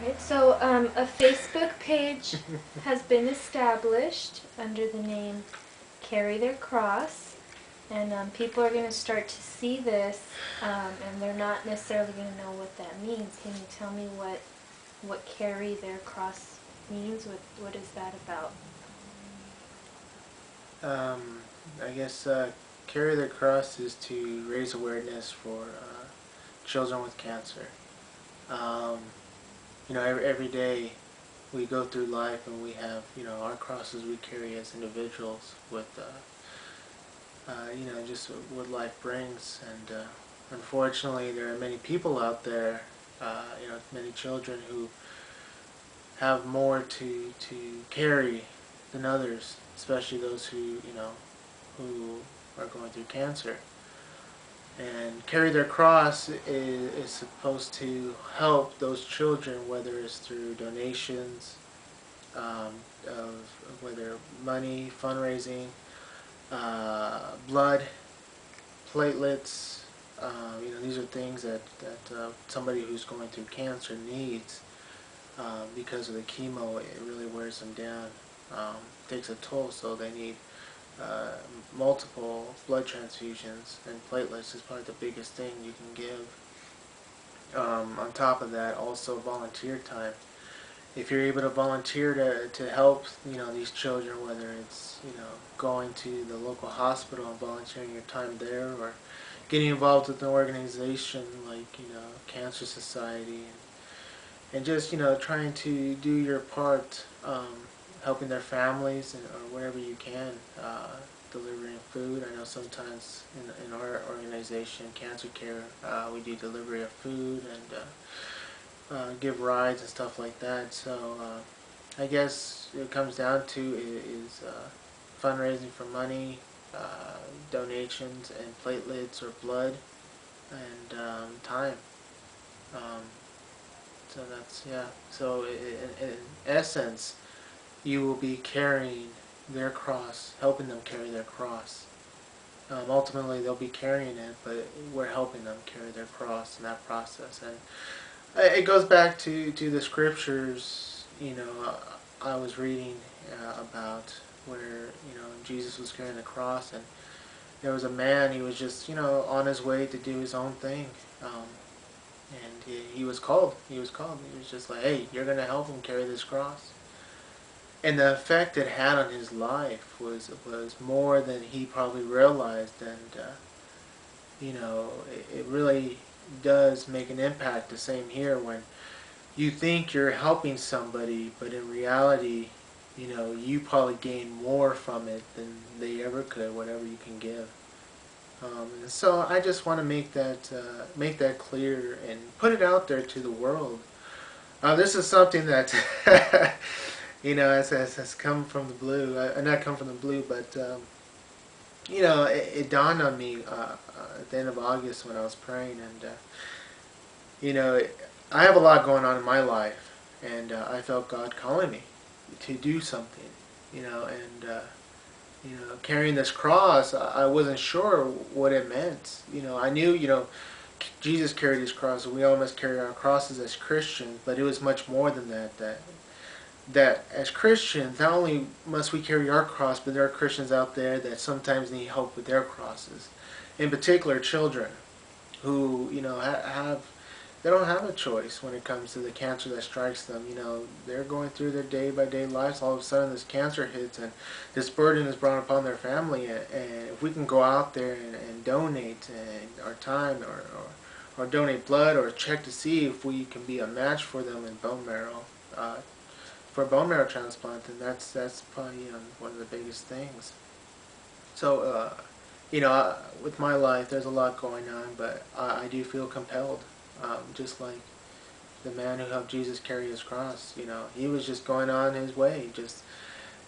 Right, so a Facebook page has been established under the name Carry Their Cross, and people are going to start to see this, and they're not necessarily going to know what that means. Can you tell me what Carry Their Cross means? What is that about? Um, I guess Carry the Cross is to raise awareness for children with cancer. Um, every day we go through life and we have, our crosses we carry as individuals with, just what life brings. And unfortunately, there are many people out there, many children who have more to carry than others, especially those who are going through cancer. And Carry Their Cross is supposed to help those children, whether it's through donations, of whether money, fundraising, blood, platelets. These are things that somebody who's going through cancer needs, because of the chemo. It really wears them down, takes a toll, so they need uh, multiple blood transfusions, and platelets is probably the biggest thing you can give. On top of that, also volunteer time. If you're able to volunteer to help, these children, whether it's, going to the local hospital and volunteering your time there, or getting involved with an organization like, Cancer Society, and just, trying to do your part, helping their families, or whatever you can, delivering food. I know sometimes in our organization, Cancer Care, we do delivery of food, and give rides and stuff like that. So I guess it comes down to is fundraising for money, donations, and platelets or blood, and time. Um, so that's, yeah. So in essence, you will be carrying their cross, helping them carry their cross. Ultimately, they'll be carrying it, but we're helping them carry their cross in that process. And it goes back to the scriptures. I was reading about where, Jesus was carrying the cross, and there was a man. He was just, on his way to do his own thing, and he was called. He was called. He was just like, hey, you're gonna help him carry this cross. And the effect it had on his life was more than he probably realized. And it really does make an impact. The same here, when you think you're helping somebody, but in reality, you probably gain more from it than they ever could, whatever you can give. And so I just want to make that clear and put it out there to the world. This is something that has come from the blue. Not come from the blue, but it dawned on me at the end of August when I was praying, and you know, I have a lot going on in my life, and I felt God calling me to do something, and carrying this cross, I wasn't sure what it meant. I knew, Jesus carried his cross, and we all must carry our crosses as Christians, but it was much more than that. That as Christians, not only must we carry our cross, but there are Christians out there that sometimes need help with their crosses. In particular, children who, have they don't have a choice when it comes to the cancer that strikes them. They're going through their day-by-day lives. All of a sudden, this cancer hits, and this burden is brought upon their family. And if we can go out there and donate our time, or donate blood, or check to see if we can be a match for them in bone marrow, for bone marrow transplant, then that's probably one of the biggest things. So, with my life, there's a lot going on, but I do feel compelled, just like the man who helped Jesus carry his cross. He was just going on his way. Just,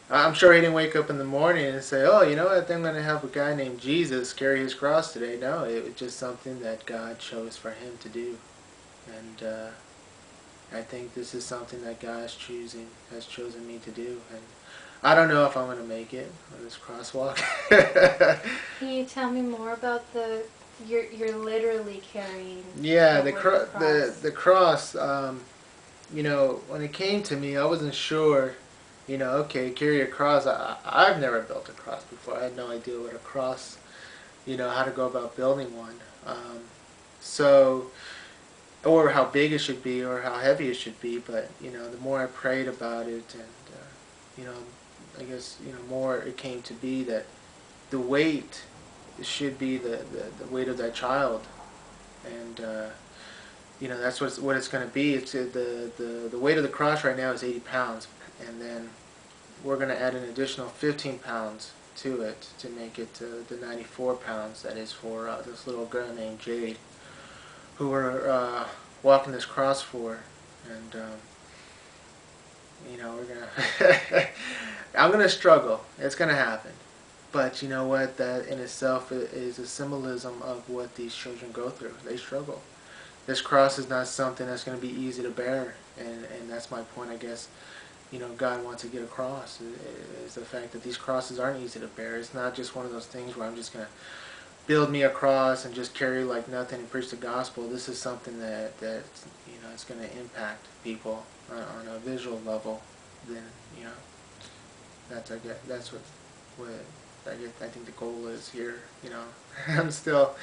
I'm sure he didn't wake up in the morning and say, "Oh, you know what? I think I'm going to help a guy named Jesus carry his cross today." No, it was just something that God chose for him to do, and I think this is something that God has chosen me to do, and I don't know if I'm going to make it on this crosswalk. Can you tell me more about you're literally carrying Yeah, the the word the cross? the cross. when it came to me, I wasn't sure, okay, carry a cross. I've never built a cross before. I had no idea what a cross, how to go about building one. So, or how big it should be, or how heavy it should be. But the more I prayed about it, and you know, I guess more it came to be that the weight should be the weight of that child, and that's what it's going to be. It's the weight of the cross right now is 80 pounds, and then we're going to add an additional 15 pounds to it to make it the 94 pounds that is for this little girl named Jade, who we're walking this cross for, and we're gonna I'm gonna struggle. It's gonna happen, but you know what? That in itself is a symbolism of what these children go through. They struggle. This cross is not something that's going to be easy to bear, and that's my point, I guess. God wants to get across is the fact that these crosses aren't easy to bear. It's not just one of those things where I'm just going to build me a cross and just carry like nothing and preach the gospel. This is something that it's going to impact people on a visual level. Then that's what I think the goal is here. I'm still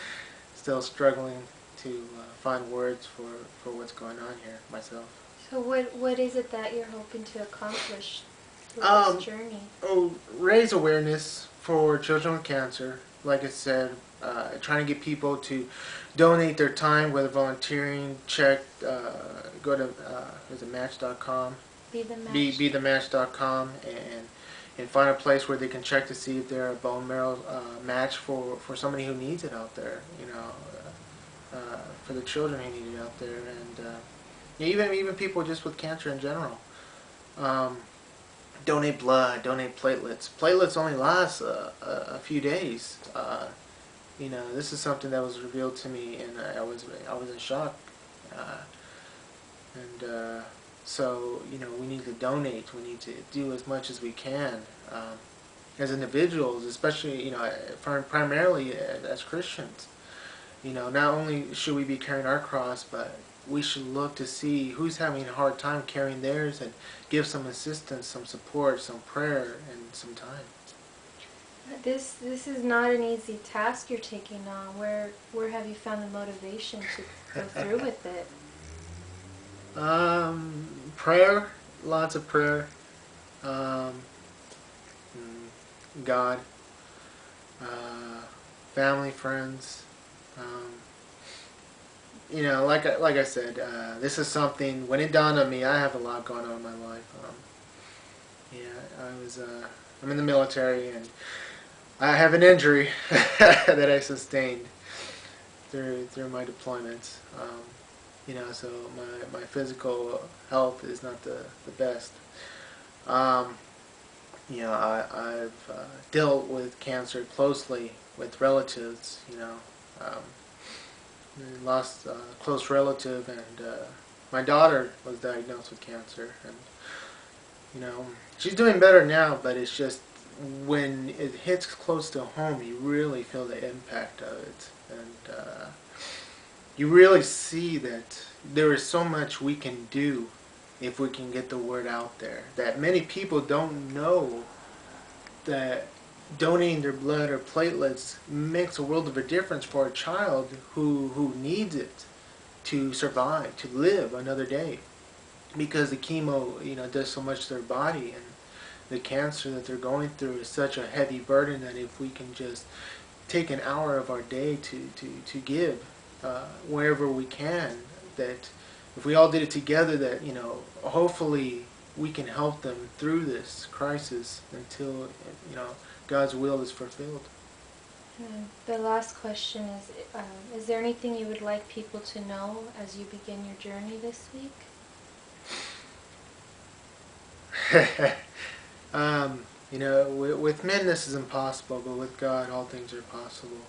struggling to find words for what's going on here myself. So what is it that you're hoping to accomplish with this journey? Raise awareness for children with cancer. Like I said, trying to get people to donate their time, whether volunteering, go to is it Match.com? BeTheMatch.com and find a place where they can check to see if they're a bone marrow match for somebody who needs it out there. For the children who need it out there, and even people just with cancer in general. Donate blood, donate platelets. Platelets only last a few days. This is something that was revealed to me, and I was in shock. So we need to donate. We need to do as much as we can as individuals, especially primarily as Christians. Not only should we be carrying our cross, but we should look to see who's having a hard time carrying theirs and give some assistance, some support, some prayer, and some time. This is not an easy task you're taking on. Where have you found the motivation to go through with it? Prayer, lots of prayer. God, family, friends. Like I said, this is something. When it dawned on me, I have a lot going on in my life. I'm in the military, and I have an injury that I sustained through my deployments. So my physical health is not the best. I've dealt with cancer closely with relatives. Lost a close relative, and my daughter was diagnosed with cancer, and she's doing better now, but it's just when it hits close to home, you really feel the impact of it, and you really see that there is so much we can do if we can get the word out there, that many people don't know that donating their blood or platelets makes a world of a difference for a child who needs it to survive, to live another day. Because the chemo, does so much to their body, and the cancer that they're going through is such a heavy burden that if we can just take an hour of our day to give wherever we can, that if we all did it together, that hopefully we can help them through this crisis until God's will is fulfilled. The last question is there anything you would like people to know as you begin your journey this week? With men this is impossible, but with God all things are possible.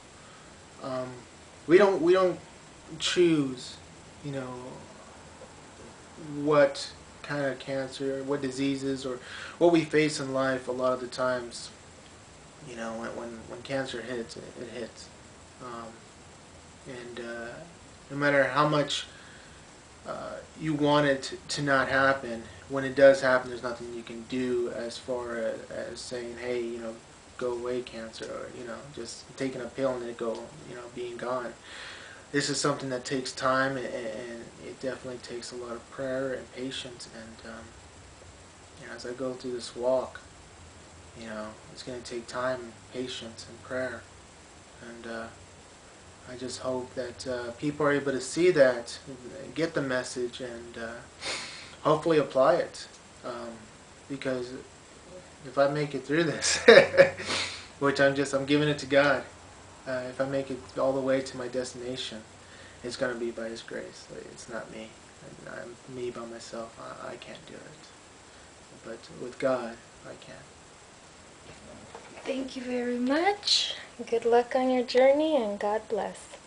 We don't choose, what kind of cancer, what diseases, or what we face in life. A lot of the times, when cancer hits, it hits, and no matter how much you want it to not happen. When it does happen, there's nothing you can do as far as saying, hey, go away, cancer, or just taking a pill and it being gone. This is something that takes time, and it definitely takes a lot of prayer and patience. And as I go through this walk, it's going to take time, patience, and prayer. And I just hope that people are able to see that, get the message, and hopefully apply it. Because if I make it through this, which I'm giving it to God. If I make it all the way to my destination, it's going to be by His grace. It's not me. I'm me by myself. I can't do it. But with God, I can. Thank you very much. Good luck on your journey, and God bless.